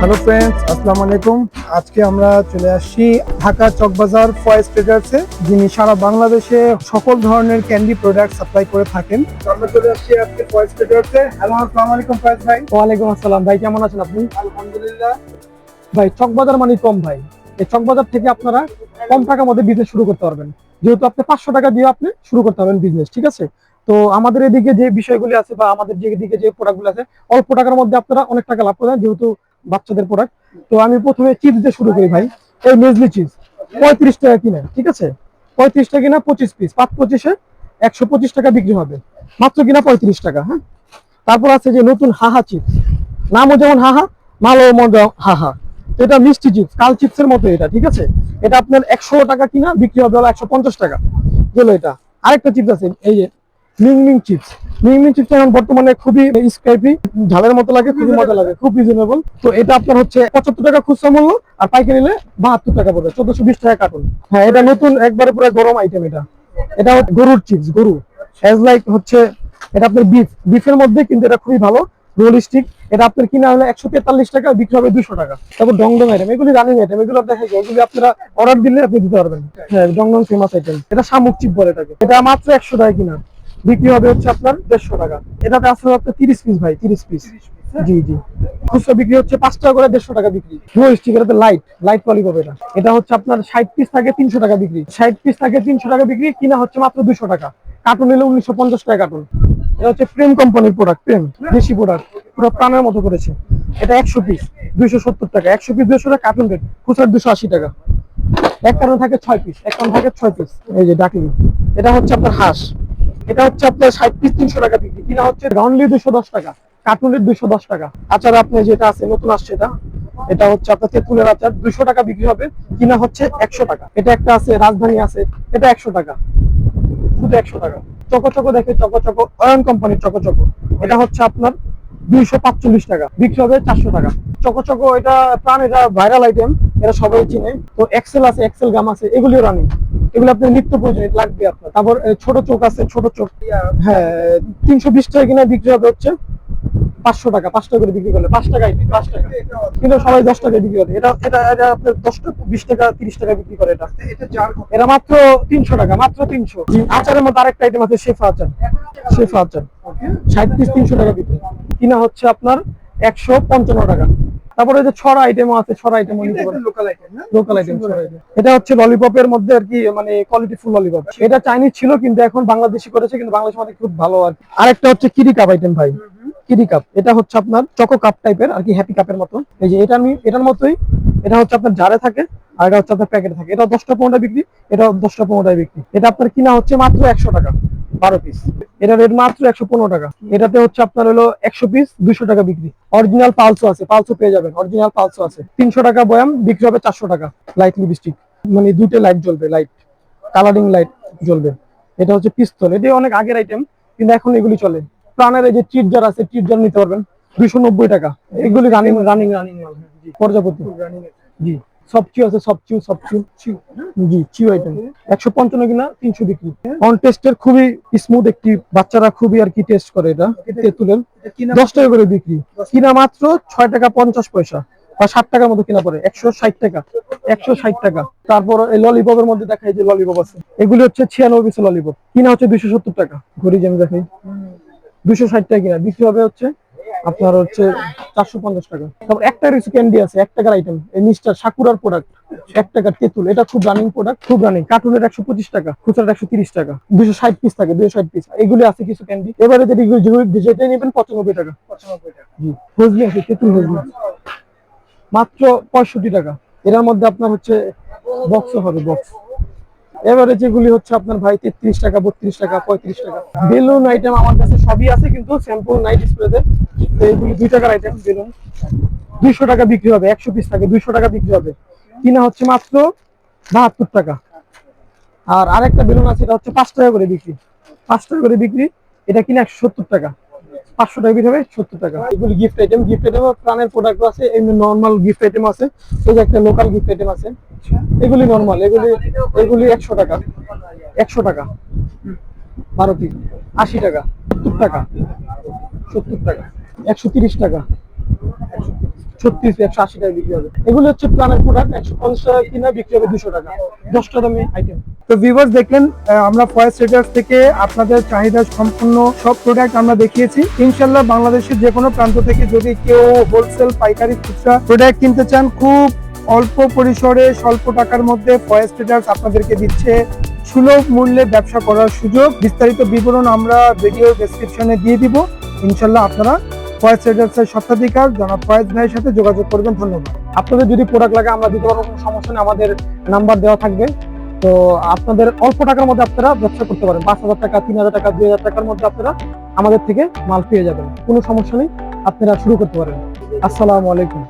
Hello friends, আসসালামু আলাইকুম। আজকে আমরা চলে আসছি ঢাকা চকবাজার ফয়েজ ট্রেডার্সে, যিনি সারা বাংলাদেশে সকল ধরনের ক্যান্ডি প্রোডাক্ট সাপ্লাই করে থাকেন। তো আমরা চলে আসছি আজকে ফয়েজ ট্রেডার্সে। হ্যালো, আসসালামু আলাইকুম ফয়েজ ভাই। ওয়ালাইকুম আসসালাম ভাই, কেমন আছেন আপনি? আলহামদুলিল্লাহ। ভাই চকবাজার মানে কম ভাই, এই চকবাজার থেকে আপনারা কম টাকার মধ্যে বিজনেস শুরু করতে পারবেন। যেহেতু আপনি 500 টাকা দিয়ে আপনি শুরু করতে পারবেন বিজনেস, ঠিক আছে? তো আমাদের এদিকে যে বিষয়গুলি আছে বা আমাদের যেদিকে যে প্রোডাক্টগুলো আছে, অল্প টাকার মধ্যে আপনারা অনেক টাকা লাভ করেন, যেহেতু বাচ্চাদের প্রোডাক্ট। তো আমি প্রথমে চিপস দিয়ে শুরু করি ভাই। এই মেজলি চিপস 35 টাকা কিনে, ঠিক আছে? 35 টাকা কিনা 25 পিস, 5-25-এ 125 টাকা বিক্রি হবে, মাত্র কিনা 35 টাকা। হ্যাঁ, তারপর আছে যে নতুন হাহা চিপস, নামও যেমন হাহা, মালও মজা হাহা। তো এটা মিষ্টি চিপস, কাল চিপসের মতো এটা, ঠিক আছে? এটা আপনার 116 টাকা কিনা বিক্রি হবে হলো 150 টাকা গেল এটা। আরেকটা চিপস আছে এই যে মিংমিং চিপস। মিংমিং চিপস এখন বর্তমানে খুবই স্পাইসি, ঝালের মতো লাগে, খুবই মজা লাগে, খুব রিজনেবল। তো এটা আপনার হচ্ছে 75 টাকা খুচরা মূল্য, আর পাইকারি নিলে 72 টাকা পড়বে, 1420 টাকা কার্টুন। হ্যাঁ, এটা নতুন একবারে পুরো গরম আইটেম। এটা হচ্ছে গরুর চিপস, গরু অ্যাজ লাইক হচ্ছে এটা আপনার বিফের মধ্যে, কিন্তু এটা খুবই ভালো, রিয়েলিস্টিক। এটা আপনার কিনা হলে 143 টাকা, বিক্রি হবে 200 টাকা। তারপর ডংডং আইটেম, এগুলি রানিং আইটেম, এগুলো দেখা যায়, এগুলি আপনারা অর্ডার দিলে আপনি দিতে পারবেন। হ্যাঁ, ডংডং ফেমাস আইটেম, এটা শামুক চিপ বলে এটাকে। এটা মাত্র 100 টাকা কিনা, বিক্রি হবে হচ্ছে আপনার 150 টাকা। এটাতে আসলে আপনার 30 পিস ভাই, 30 পিস। জি জি, খুচরা বিক্রি হচ্ছে 5 টাকা করে, 150 টাকা বিক্রি। রিয়েলিস্টিক, এটাতে লাইট লাইট ললিপপ। এটা হচ্ছে আপনার 60 পিস থাকে 300 টাকা বিক্রি, 60 পিস থাকে 300 টাকা বিক্রি, কিনা হচ্ছে মাত্র 200 টাকা। কার্টুন নিলে 1950 টাকা কার্টুন। এটা হচ্ছে প্রেম কোম্পানির প্রোডাক্ট, প্রেম দেশি প্রোডাক্ট, পুরো প্রাণের মতো করেছে। এটা 100 পিস 270 টাকা, 100 পিস 200 টাকা কার্টুন রেট, খুচরা 280 টাকা। এক কারণ থাকে 6 পিস, এক কারণ থাকে 6 পিস। এই যে ডাকলি, এটা হচ্ছে আপনার হাঁস। এটা হচ্ছে আপনার 60 পিস 300 টাকা বিক্রি, কিনা হচ্ছে রাউন্ডলি 210 টাকা, কার্টুন রেট 210 টাকা। আচার আপনি যেটা আছে নতুন আসছে এটা, এটা হচ্ছে আপনার তেঁতুলের আচার, 200 টাকা বিক্রি হবে, কিনা হচ্ছে 100 টাকা। এটা একটা আছে রাজধানী আছে, এটা 100 টাকা, শুধু 100 টাকা। চকো চকো দেখে, চকো চকো অয়ন কোম্পানির চকো চকো, এটা হচ্ছে আপনার 245 টাকা, বিক্রি হবে 400 টাকা। চকো চকো এটা প্রাণ, এটা ভাইরাল আইটেম, এটা সবাই চিনে। তো এক্সেল আছে, এক্সেল গাম আছে, এগুলিও রানিং, এগুলো আপনার নিত্য প্রয়োজনীয় লাগবে আপনার। তারপর ছোট চোখ আছে, ছোট চোখ, হ্যাঁ 320 টাকা কিনা বিক্রি হবে হচ্ছে 500 টাকা। 5 টাকা করে বিক্রি করলে 5 টাকা, 5 টাকা, কিন্তু সবাই 10 টাকা বিক্রি করে। এটা এটা এটা আপনার 10 টাকা, 20 টাকা, 30 টাকা বিক্রি করে। এটা মাত্র 300 টাকা, মাত্র 300। আচারের মধ্যে আরেকটা আইটেম আছে শেফা আচার, শেফা আচার 60 পিস 300 টাকা বিক্রি, কিনা হচ্ছে আপনার 155 টাকা। তারপরে যে ছড়া আইটেমও আছে, ছড়া আইটেমও নিতে পারেন, লোকাল আইটেম। এটা হচ্ছে ললিপপের মধ্যে আর কি, মানে কোয়ালিটি ফুল ললিপপ। এটা চাইনিজ ছিল, কিন্তু এখন বাংলাদেশি করেছে, কিন্তু বাংলাদেশের মধ্যে খুব ভালো আর কি। আরেকটা হচ্ছে কিরি কাপ আইটেম ভাই, কিরি কাপ। এটা হচ্ছে আপনার চকো কাপ টাইপের আর কি, হ্যাপি কাপের মতো। এই যে এটা আমি এটার মতোই, এটা হচ্ছে আপনার জারে থাকে, আর এটা হচ্ছে আপনার প্যাকেটে থাকে। এটা 10টা 15টা বিক্রি, এটা 10টা 15টায় বিক্রি। এটা আপনার কিনা হচ্ছে মাত্র 100 টাকা, 12 পিস। এটা রেট মাত্র 115 টাকা। এটাতে হচ্ছে আপনার হলো 100 পিস 200 টাকা বিক্রি। অরিজিনাল পালসো আছে, পালসো পেয়ে যাবেন, অরিজিনাল পালসো আছে। 300 টাকা বয়াম, বিক্রি হবে 400 টাকা। লাইট লিপস্টিক, মানে দুটো লাইট জ্বলবে, লাইট কালারিং লাইট জ্বলবে। এটা হচ্ছে পিস্তল, এটা অনেক আগের আইটেম, কিন্তু এখন এগুলি চলে। প্রাণের এই যে চিট জার আছে, চিট জার নিতে পারবেন 290 টাকা। এগুলি রানিং রানিং রানিং মাল, পর্যাপ্ত জি। সবচিউ আছে, সবচিউ, সবচিউ জি, চিউ আইটেম 155 কিনা 300 বিক্রি। অন টেস্টের খুবই স্মুথ একটি, বাচ্চারা খুবই আর কি টেস্ট করে। এটা তেঁতুলের 10 টাকা করে বিক্রি, কিনা মাত্র 6 টাকা 50 পয়সা বা 60 টাকার মতো কিনা পড়ে, 160 টাকা, 160 টাকা। তারপর এই ললিপপের মধ্যে দেখাই যে ললিপপ আছে, এগুলি হচ্ছে 96 পিস ললিপপ, কিনা হচ্ছে 270 টাকা। ঘড়ি যে আমি দেখাই 260 টাকা কিনা, বিক্রি হবে হচ্ছে আপনার হচ্ছে 450 টাকা। তারপর একটা রিসু ক্যান্ডি আছে, 1 টাকার আইটেম, এই মিস্টার সাকুরার প্রোডাক্ট, 1 টাকার তেঁতুল। এটা খুব রানিং প্রোডাক্ট, খুব রানিং। কার্টুনের 125 টাকা, খুচরা 130 টাকা, 260 পিস থাকে, 260 পিস। এগুলি আছে কিছু ক্যান্ডি। এবারে যেটা নেবেন 95 টাকা, 95 টাকা জি। ফজলি আছে, তেঁতুল ফজলি মাত্র 65 টাকা। এটার মধ্যে আপনার হচ্ছে বক্সও হবে, বক্স। এবারে যেগুলি হচ্ছে আপনার ভাই 33 টাকা, 32 টাকা, 35 টাকা। বেলুন আইটেম আমার কাছে সবই আছে, কিন্তু স্যাম্পল নাই ডিসপ্লেতে। এইগুলি 2 টাকার আইটেম বেলুন, 200 টাকা বিক্রি হবে, 100 পিস থাকে, 200 টাকা বিক্রি হবে, কিনা হচ্ছে মাত্র 72 টাকা। আর আরেকটা বেলুন আছে, এটা হচ্ছে 5 টাকা করে বিক্রি, 5 টাকা করে বিক্রি। এটা কিনা 170 টাকা, 500 টাকা বিক্রি হবে 70 টাকা। এগুলি গিফট আইটেম, গিফট আইটেম প্রাণের প্রোডাক্ট আছে, এমনি নর্মাল গিফট আইটেম আছে। এই যে একটা লোকাল গিফট আইটেম আছে, এগুলি নর্মাল, এগুলি এগুলি 100 টাকা, 100 টাকা 12 পিস, 80 টাকা, 70 টাকা, 70 টাকা, 130 টাকা, 36 180 টাকা বিক্রি হবে। এগুলো হচ্ছে প্ল্যানের প্রোডাক্ট, 150 টাকা কিনা বিক্রি হবে 200 টাকা, 10টা দামি আইটেম। তো ভিউয়ার্স দেখলেন, আমরা ফয়েজ ট্রেডার্স থেকে আপনাদের চাহিদা সম্পূর্ণ সব প্রোডাক্ট আমরা দেখিয়েছি। ইনশাল্লাহ বাংলাদেশের যে কোনো প্রান্ত থেকে যদি কেউ হোলসেল, পাইকারি, খুচরা প্রোডাক্ট কিনতে চান, খুব অল্প পরিসরে স্বল্প টাকার মধ্যে ফয়েজ ট্রেডার্স আপনাদেরকে দিচ্ছে সুলভ মূল্যে ব্যবসা করার সুযোগ। বিস্তারিত বিবরণ আমরা ভিডিও ডেসক্রিপশনে দিয়ে দিব। ইনশাল্লাহ আপনারা ফয়েজ ট্রেডার্সের স্বত্বাধিকার জনাব ফয়েজ ভাইয়ের সাথে যোগাযোগ করবেন। ধন্যবাদ। আপনাদের যদি প্রোডাক্ট লাগে আমরা দিতে পারবো, কোনো সমস্যা নেই, আমাদের নাম্বার দেওয়া থাকবে। তো আপনাদের অল্প টাকার মধ্যে আপনারা ব্যবসা করতে পারেন, 5,000 টাকা, 3,000 টাকা, 2,000 টাকার মধ্যে আপনারা আমাদের থেকে মাল পেয়ে যাবেন, কোনো সমস্যা নেই, আপনারা শুরু করতে পারেন। আসসালামু আলাইকুম।